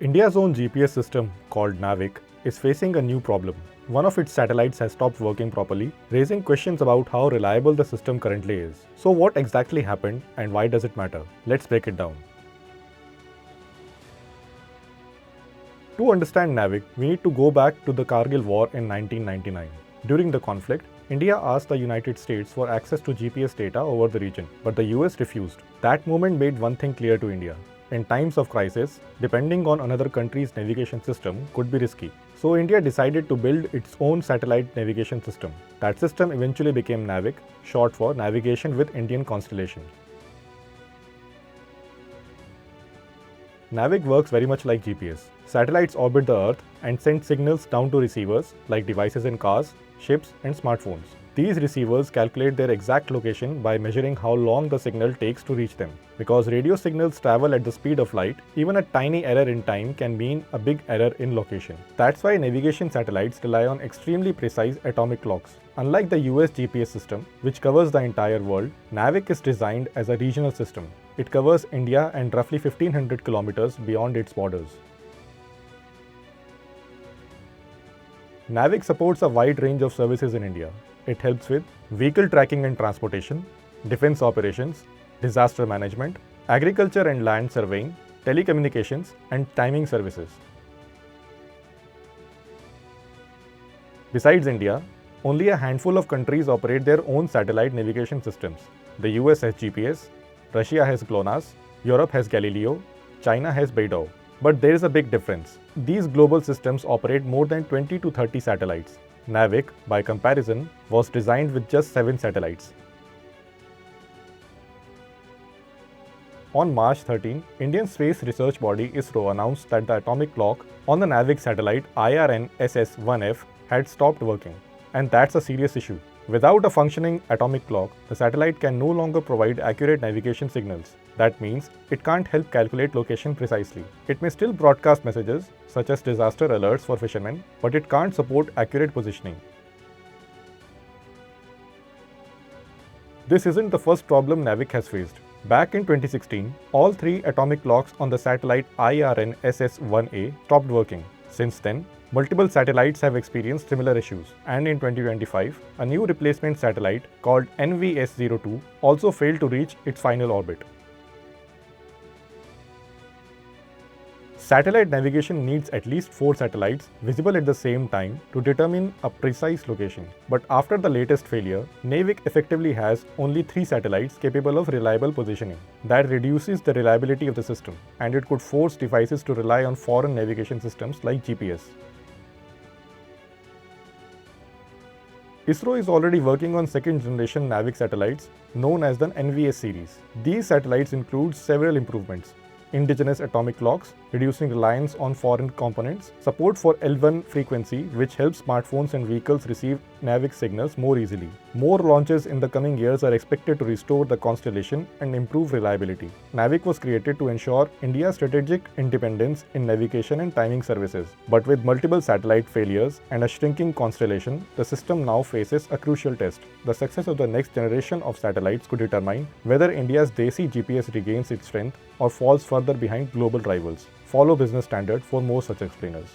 India's own GPS system, called NavIC, is facing a new problem. One of its satellites has stopped working properly, raising questions about how reliable the system currently is. So what exactly happened and why does it matter? Let's break it down. To understand NavIC, we need to go back to the Kargil War in 1999. During the conflict, India asked the United States for access to GPS data over the region, but the US refused. That moment made one thing clear to India. In times of crisis, depending on another country's navigation system could be risky. So India decided to build its own satellite navigation system. That system eventually became NavIC, short for Navigation with Indian Constellation. NavIC works very much like GPS. Satellites orbit the Earth and send signals down to receivers like devices in cars, ships, and smartphones. These receivers calculate their exact location by measuring how long the signal takes to reach them. Because radio signals travel at the speed of light, even a tiny error in time can mean a big error in location. That's why navigation satellites rely on extremely precise atomic clocks. Unlike the US GPS system, which covers the entire world, NavIC is designed as a regional system. It covers India and roughly 1500 kilometers beyond its borders. NavIC supports a wide range of services in India. It helps with vehicle tracking and transportation, defense operations, disaster management, agriculture and land surveying, telecommunications, and timing services. Besides India, only a handful of countries operate their own satellite navigation systems. The US has GPS, Russia has GLONASS, Europe has Galileo, China has Beidou. But there is a big difference. These global systems operate more than 20 to 30 satellites. NavIC, by comparison, was designed with just 7 satellites. On March 13, Indian space research body Isro announced that the atomic clock on the NavIC satellite IRN-SS1F had stopped working. And that's a serious issue. Without a functioning atomic clock, the satellite can no longer provide accurate navigation signals. That means it can't help calculate location precisely. It may still broadcast messages, such as disaster alerts for fishermen, but it can't support accurate positioning. This isn't the first problem NavIC has faced. Back in 2016, all 3 atomic clocks on the satellite IRN-SS1A stopped working. Since then, multiple satellites have experienced similar issues, and in 2025, a new replacement satellite called NVS-02 also failed to reach its final orbit. Satellite navigation needs at least 4 satellites visible at the same time to determine a precise location. But after the latest failure, NavIC effectively has only 3 satellites capable of reliable positioning. That reduces the reliability of the system, and it could force devices to rely on foreign navigation systems like GPS. Isro is already working on second-generation NavIC satellites known as the NVS series. These satellites include several improvements: indigenous atomic clocks, reducing reliance on foreign components, support for L1 frequency, which helps smartphones and vehicles receive NavIC signals more easily. More launches in the coming years are expected to restore the constellation and improve reliability. NavIC was created to ensure India's strategic independence in navigation and timing services. But with multiple satellite failures and a shrinking constellation, the system now faces a crucial test. The success of the next generation of satellites could determine whether India's desi GPS regains its strength or falls further behind global rivals. Follow Business Standard for more such explainers.